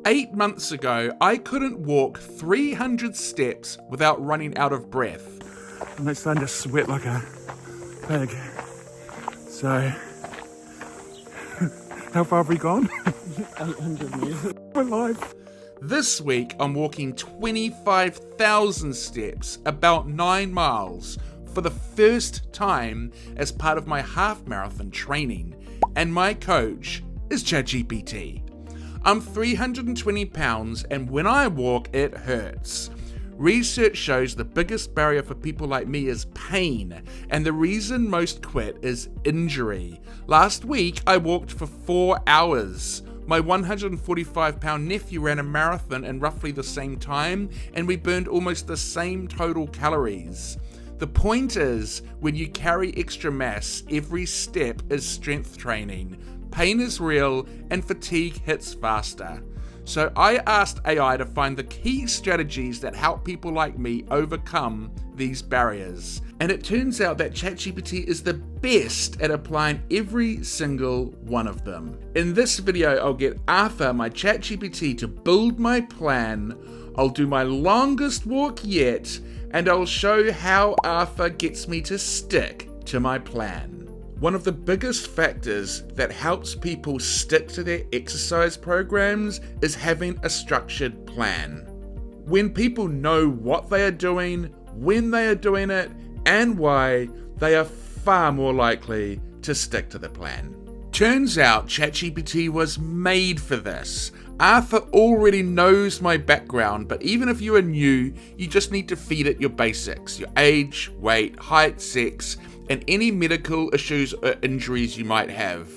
8 months ago, I couldn't walk 300 steps without running out of breath. I'm starting to sweat like a pig. So, how far have we gone? 800 meters. We're live. This week, I'm walking 25,000 steps, about 9 miles, for the first time as part of my half marathon training, and my coach is ChatGPT. I'm 320 pounds, and when I walk, it hurts. Research shows the biggest barrier for people like me is pain, and the reason most quit is injury. Last week, I walked for 4 hours. My 145-pound nephew ran a marathon in roughly the same time, and we burned almost the same total calories. The point is, when you carry extra mass, every step is strength training. Pain is real, and fatigue hits faster. So I asked AI to find the key strategies that help people like me overcome these barriers. And it turns out that ChatGPT is the best at applying every single one of them. In this video, I'll get Arthur, my ChatGPT, to build my plan. I'll do my longest walk yet, and I'll show how Arthur gets me to stick to my plan. One of the biggest factors that helps people stick to their exercise programs is having a structured plan. When people know what they are doing, when they are doing it, and why, they are far more likely to stick to the plan. Turns out ChatGPT was made for this. Arthur already knows my background, but even if you are new, you just need to feed it your basics, your age, weight, height, sex, and any medical issues or injuries you might have,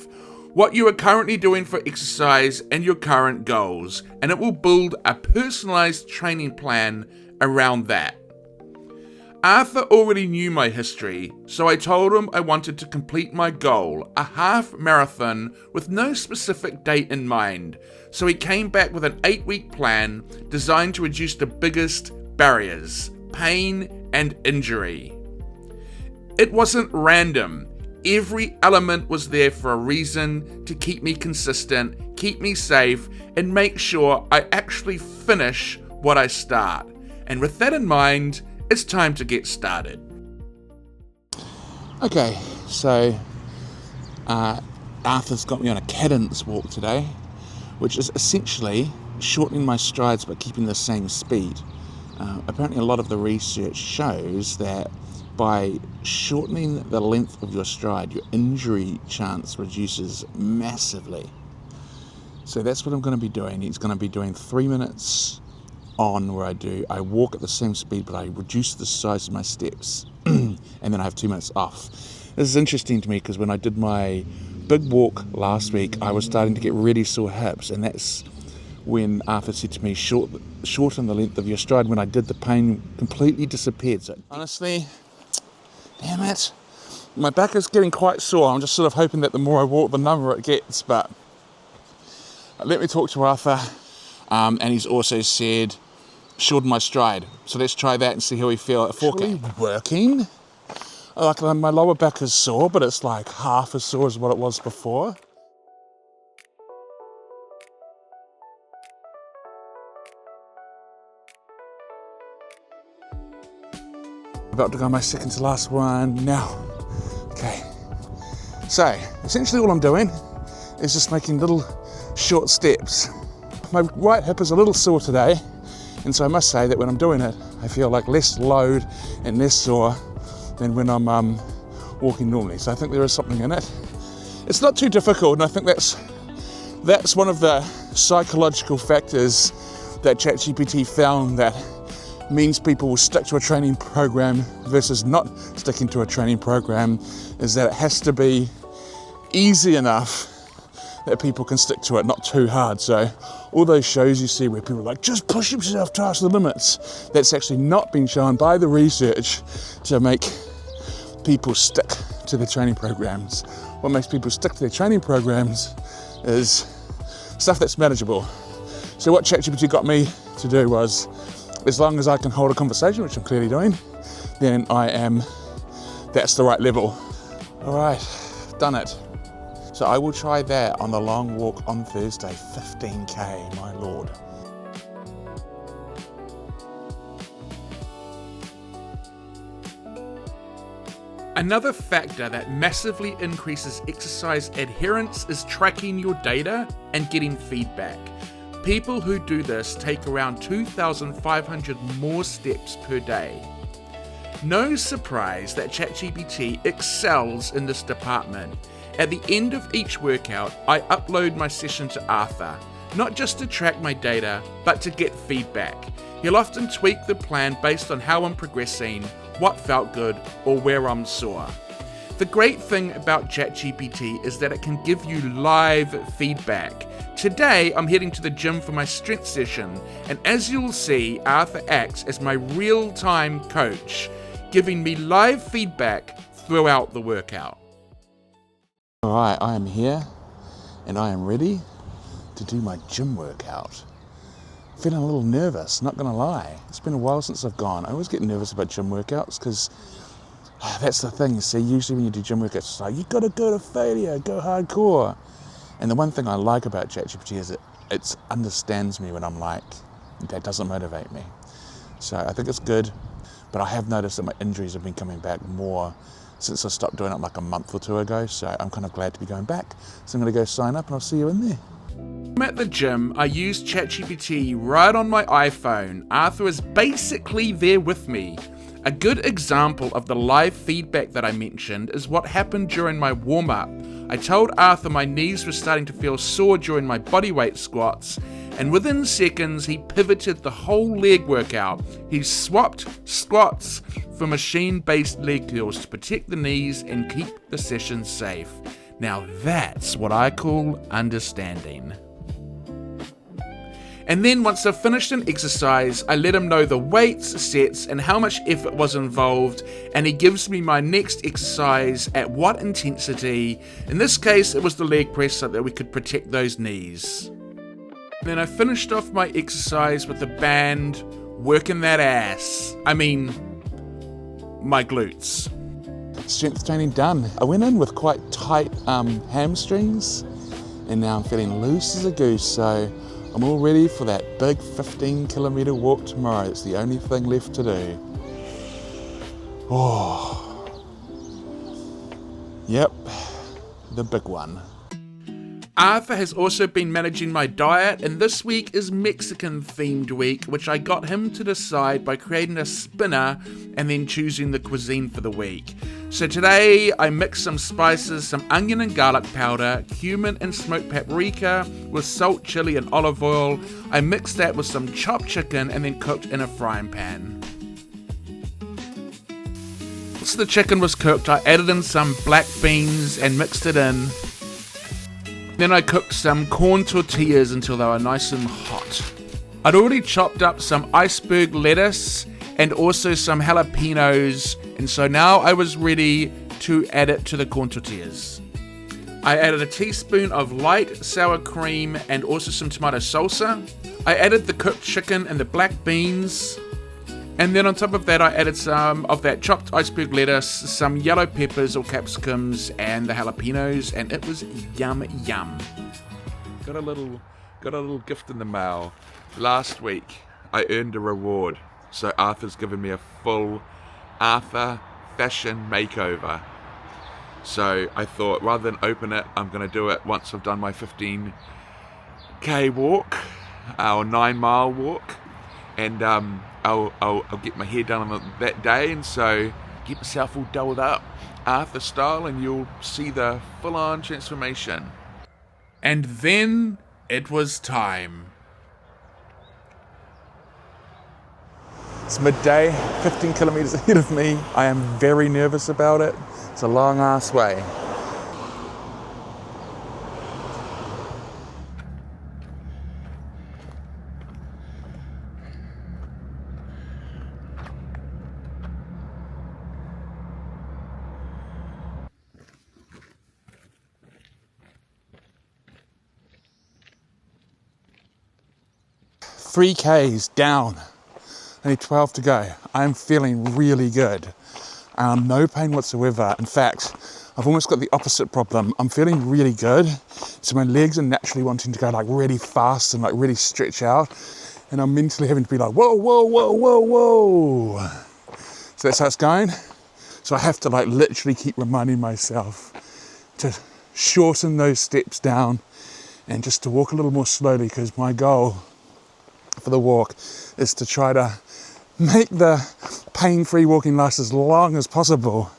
what you are currently doing for exercise and your current goals, and it will build a personalized training plan around that. Arthur already knew my history, so I told him I wanted to complete my goal, a half marathon with no specific date in mind, so he came back with an 8-week plan designed to reduce the biggest barriers, pain and injury. It wasn't random. Every element was there for a reason, to keep me consistent, keep me safe, and make sure I actually finish what I start. And with that in mind, it's time to get started. Okay, so Arthur's got me on a Cadence walk today, which is essentially shortening my strides but keeping the same speed. Apparently a lot of the research shows that by shortening the length of your stride, your injury chance reduces massively. So that's what I'm going to be doing. It's going to be doing 3 minutes on where I walk at the same speed, but I reduce the size of my steps, and then I have 2 minutes off. This is interesting to me because when I did my big walk last week, I was starting to get really sore hips, and that's when Arthur said to me, shorten the length of your stride. When I did, the pain completely disappeared. So honestly, damn it, my back is getting quite sore. I'm just sort of hoping that the more I walk, the number it gets. But let me talk to Arthur, and he's also said shorten my stride. So let's try that and see how we feel. It's actually working. Like my lower back is sore, but it's like half as sore as what it was before. About to go on my second to last one now. Okay, so essentially all I'm doing is just making little short steps. My right hip is a little sore today, and so I must say that when I'm doing it, I feel like less load and less sore than when I'm walking normally. So I think there is something in it. It's not too difficult, and I think that's one of the psychological factors that ChatGPT found that means people will stick to a training program versus not sticking to a training program, is that it has to be easy enough that people can stick to it, not too hard. So all those shows you see where people are like, just push yourself past the limits, that's actually not been shown by the research to make people stick to their training programs. What makes people stick to their training programs is stuff that's manageable. So what ChatGPT got me to do was, as long as I can hold a conversation, which I'm clearly doing, then that's the right level. All right, done it. So So I will try that on the long walk on Thursday, 15k, my lord. Another factor that massively increases exercise adherence is tracking your data and getting feedback. People who do this take around 2,500 more steps per day. No surprise that ChatGPT excels in this department. At the end of each workout, I upload my session to Arthur, not just to track my data, but to get feedback. He'll often tweak the plan based on how I'm progressing, what felt good, or where I'm sore. The great thing about ChatGPT is that it can give you live feedback. Today, I'm heading to the gym for my strength session, and as you'll see, Arthur acts as my real-time coach, giving me live feedback throughout the workout. Alright, I am here, and I am ready to do my gym workout. Feeling a little nervous, not gonna lie. It's been a while since I've gone. I always get nervous about gym workouts because that's the thing. See, usually when you do gym workouts, it's like, you gotta go to failure, go hardcore. And the one thing I like about ChatGPT is it understands me when I'm like, that doesn't motivate me. So I think it's good, but I have noticed that my injuries have been coming back more since I stopped doing it like a month or two ago. So I'm kind of glad to be going back. So I'm gonna go sign up and I'll see you in there. At the gym, I used ChatGPT right on my iPhone. Arthur is basically there with me. A good example of the live feedback that I mentioned is what happened during my warm-up. I told Arthur my knees were starting to feel sore during my bodyweight squats, and within seconds he pivoted the whole leg workout. He swapped squats for machine-based leg curls to protect the knees and keep the session safe. Now that's what I call understanding. And then once I've finished an exercise, I let him know the weights, sets, and how much effort was involved, and he gives me my next exercise at what intensity. In this case, it was the leg press so that we could protect those knees. Then I finished off my exercise with the band, working that ass. I mean, my glutes. Strength training done. I went in with quite tight hamstrings, and now I'm feeling loose as a goose, so I'm all ready for that big 15-kilometre walk tomorrow. It's the only thing left to do. Oh, yep, the big one. Arthur has also been managing my diet, and this week is Mexican themed week, which I got him to decide by creating a spinner and then choosing the cuisine for the week. So today I mixed some spices, some onion and garlic powder, cumin and smoked paprika with salt, chili and olive oil. I mixed that with some chopped chicken and then cooked in a frying pan. Once the chicken was cooked, I added in some black beans and mixed it in. Then I cooked some corn tortillas until they were nice and hot. I'd already chopped up some iceberg lettuce and also some jalapenos, and so now I was ready to add it to the corn tortillas. I added a teaspoon of light sour cream and also some tomato salsa. I added the cooked chicken and the black beans, and then on top of that I added some of that chopped iceberg lettuce, some yellow peppers or capsicums, and the jalapenos, and it was yum yum. Got a little gift in the mail. Last week I earned a reward, so Arthur's given me a full Arthur fashion makeover. So I thought rather than open it, I'm going to do it once I've done my 15k walk, or 9-mile walk, and I'll get my hair done on that day, and so get myself all dolled up Arthur style, and you'll see the full-on transformation. And then it was time. It's midday, 15 kilometres ahead of me. I am very nervous about it. It's a long ass way. Three Ks down. Only 12 to go. I'm feeling really good. No pain whatsoever. In fact, I've almost got the opposite problem. I'm feeling really good, so my legs are naturally wanting to go like really fast and like really stretch out, and I'm mentally having to be like, whoa, whoa, whoa, whoa, whoa. So that's how it's going. So I have to like literally keep reminding myself to shorten those steps down and just to walk a little more slowly, because my goal for the walk is to try to make the pain-free walking last as long as possible.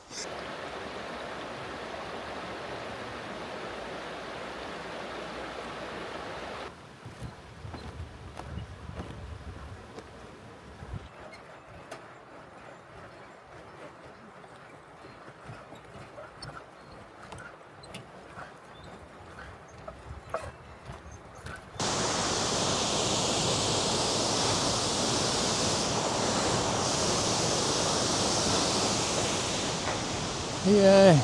Yay,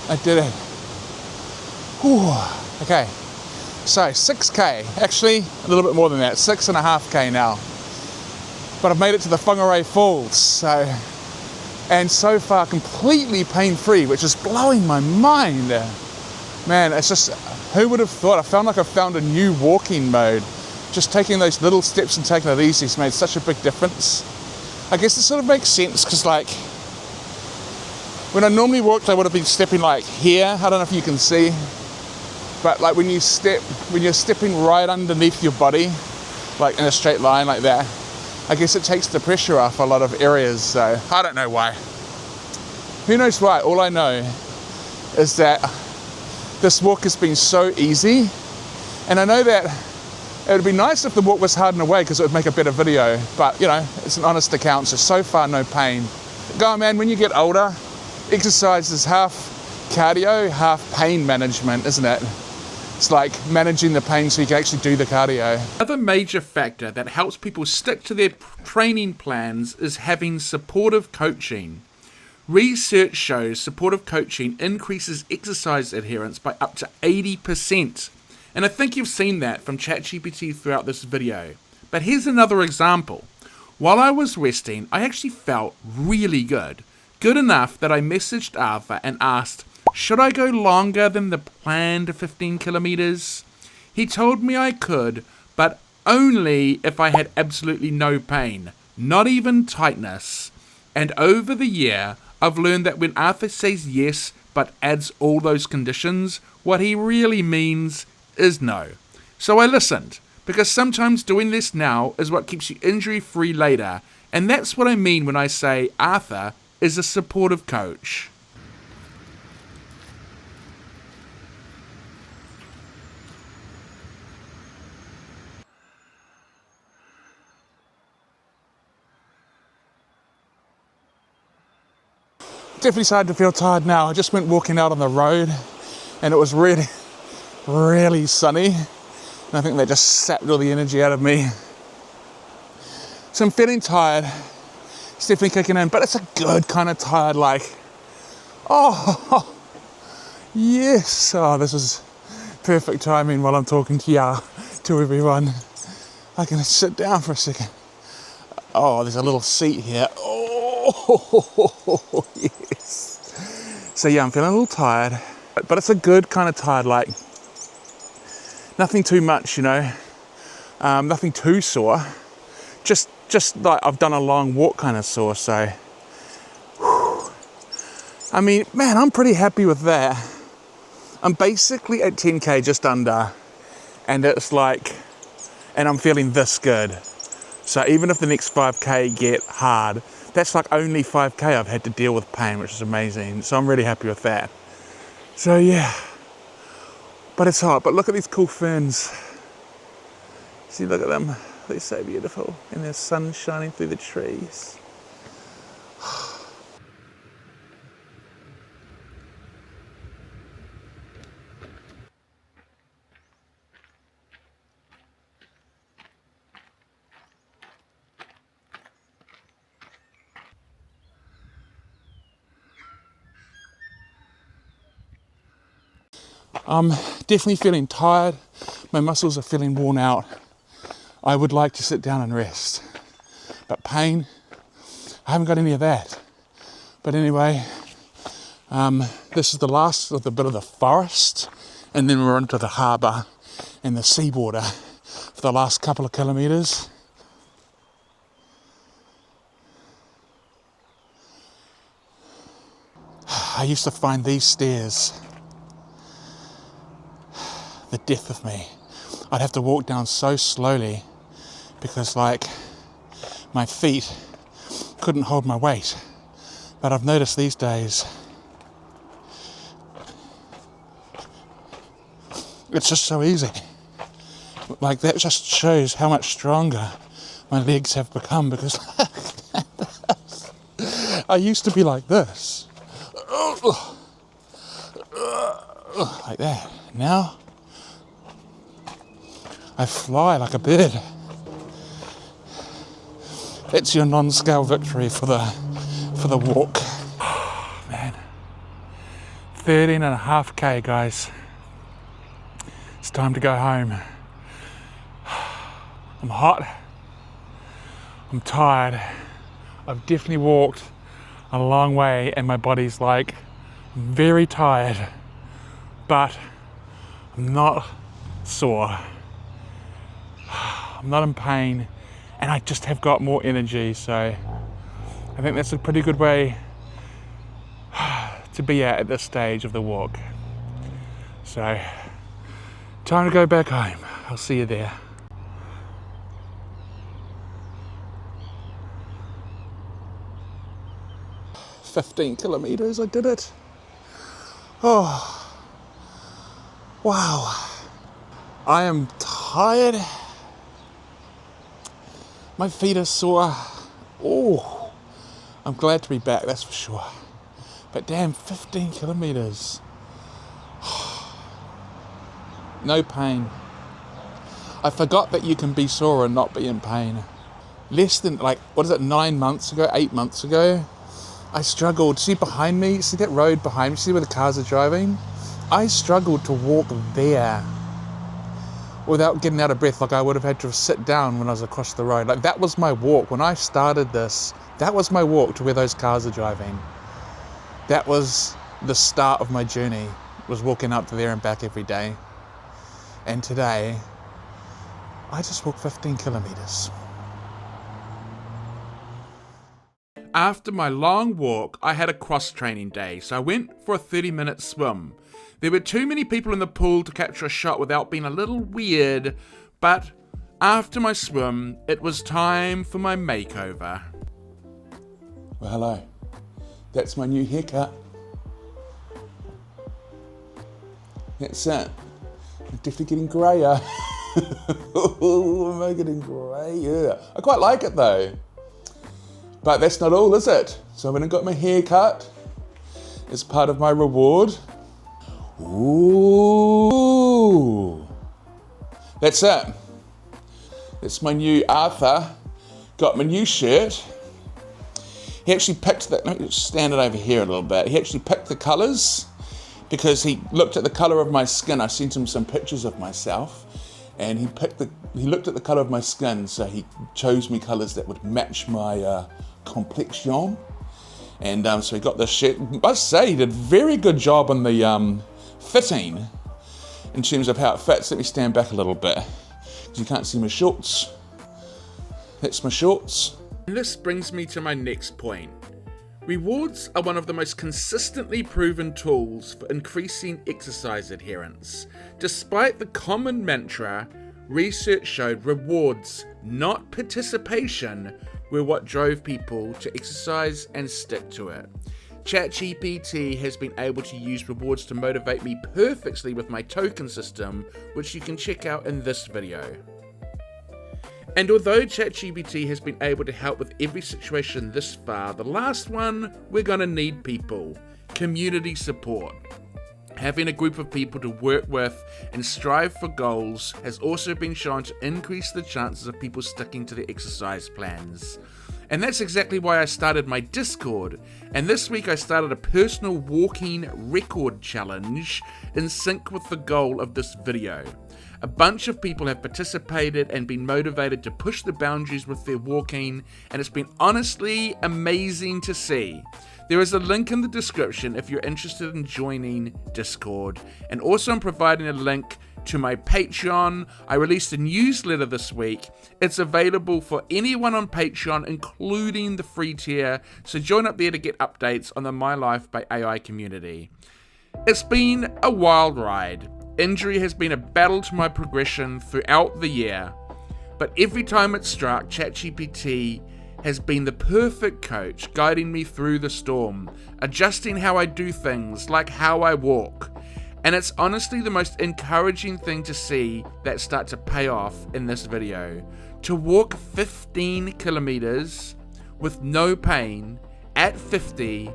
I did it. Whew. Okay, so 6k, actually a little bit more than that, 6.5k now. But I've made it to the Whangarei Falls, and so far completely pain-free, which is blowing my mind. Man, it's just, who would have thought? I found like I found a new walking mode. Just taking those little steps and taking it easy has made such a big difference. I guess it sort of makes sense, because like, when I normally walked, I would have been stepping like here. I don't know if you can see, but like when you're stepping right underneath your body, like in a straight line like that, I guess it takes the pressure off a lot of areas. So I don't know why. Who knows why? All I know is that this walk has been so easy, and I know that it would be nice if the walk was hard in a way, because it would make a better video, but you know, it's an honest account, so far no pain. Go on, man, when you get older, exercise is half cardio, half pain management, isn't it? It's like managing the pain so you can actually do the cardio. Another major factor that helps people stick to their training plans is having supportive coaching. Research shows supportive coaching increases exercise adherence by up to 80%. And I think you've seen that from ChatGPT throughout this video. But here's another example. While I was resting, I actually felt really good. Good enough that I messaged Arthur and asked, should I go longer than the planned 15 kilometers? He told me I could, but only if I had absolutely no pain, not even tightness. And over the year, I've learned that when Arthur says yes, but adds all those conditions, what he really means is no. So I listened, because sometimes doing this now is what keeps you injury-free later, and that's what I mean when I say Arthur is a supportive coach. Definitely starting to feel tired now. I just went walking out on the road, and it was really, really sunny, and I think that just sapped all the energy out of me. So I'm feeling tired. It's definitely kicking in, but it's a good kind of tired, like, oh, yes. Oh, this is perfect timing while I'm talking to everyone. I can sit down for a second. Oh, there's a little seat here. Oh, yes. So yeah, I'm feeling a little tired, but it's a good kind of tired, like, nothing too much, you know, nothing too sore. Just like I've done a long walk kind of sore, so. Whew. I mean, man, I'm pretty happy with that. I'm basically at 10k, just under, and it's like, and I'm feeling this good. So even if the next 5k get hard, that's like only 5k I've had to deal with pain, which is amazing. So I'm really happy with that. So yeah, but it's hot, but look at these cool ferns. See, look at them. They're so beautiful, and there's sun shining through the trees. I'm definitely feeling tired. My muscles are feeling worn out. I would like to sit down and rest, but pain, I haven't got any of that. But anyway, This is the last of the bit of the forest, and then we're into the harbour and the seawater for the last couple of kilometres. I used to find these stairs the death of me. I'd have to walk down so slowly because like my feet couldn't hold my weight. But I've noticed these days it's just so easy. Like that just shows how much stronger my legs have become, because I used to be like this. Like that. Now I fly like a bird. That's your non-scale victory for the walk. Man, 13.5k, guys. It's time to go home. I'm hot. I'm tired. I've definitely walked a long way and my body's like very tired, but I'm not sore. I'm not in pain, and I just have got more energy, so I think that's a pretty good way to be at this stage of the walk. So, time to go back home. I'll see you there. "15 kilometres, I did it." Oh, wow. I am tired. My feet are sore. Oh, I'm glad to be back, that's for sure. But damn, 15 kilometres. No pain. I forgot that you can be sore and not be in pain. Less than, 9 months ago, 8 months ago, I struggled. See behind me, see that road behind me, see where the cars are driving? I struggled to walk there without getting out of breath. Like I would have had to sit down when I was across the road. Like that was my walk. When I started this, that was my walk to where those cars are driving. That was the start of my journey, was walking up to there and back every day. And today, I just walked 15 kilometres. After my long walk, I had a cross-training day, so I went for a 30-minute swim. There were too many people in the pool to capture a shot without being a little weird, but after my swim, it was time for my makeover. Well, hello. That's my new haircut. That's it. I'm definitely getting greyer. Am I getting greyer? I quite like it though. But that's not all, is it? So I went and got my hair cut as part of my reward. Ooh. That's it. That's my new Arthur. Got my new shirt. He actually picked the, let me stand it over here a little bit. He actually picked the colours because he looked at the colour of my skin. I sent him some pictures of myself and he looked at the colour of my skin, so he chose me colours that would match my complexion. And so he got this shirt. I must say, he did a very good job on the fitting in terms of how it fits. Let me stand back a little bit because you can't see my shorts. That's my shorts. And this brings me to my next point. Rewards are one of the most consistently proven tools for increasing exercise adherence. Despite the common mantra, research showed rewards, not participation, were what drove people to exercise and stick to it. ChatGPT has been able to use rewards to motivate me perfectly with my token system, which you can check out in this video. And although ChatGPT has been able to help with every situation this far, the last one, we're gonna need people. Community support. Having a group of people to work with and strive for goals has also been shown to increase the chances of people sticking to their exercise plans. And that's exactly why I started my Discord. And this week I started a personal walking record challenge in sync with the goal of this video. A bunch of people have participated and been motivated to push the boundaries with their walking, and it's been honestly amazing to see. There is a link in the description if you're interested in joining Discord, and also I'm providing a link to my Patreon. I released a newsletter this week. It's available for anyone on Patreon, including the free tier, so join up there to get updates on the My Life by AI community. It's been a wild ride. Injury has been a battle to my progression throughout the year, but every time it struck, ChatGPT has been the perfect coach, guiding me through the storm, adjusting how I do things, like how I walk. And it's honestly the most encouraging thing to see that start to pay off in this video. To walk 15 kilometers with no pain at 50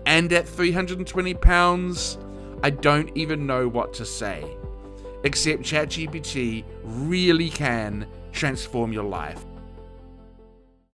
and at 320 pounds, I don't even know what to say. Except ChatGPT really can transform your life.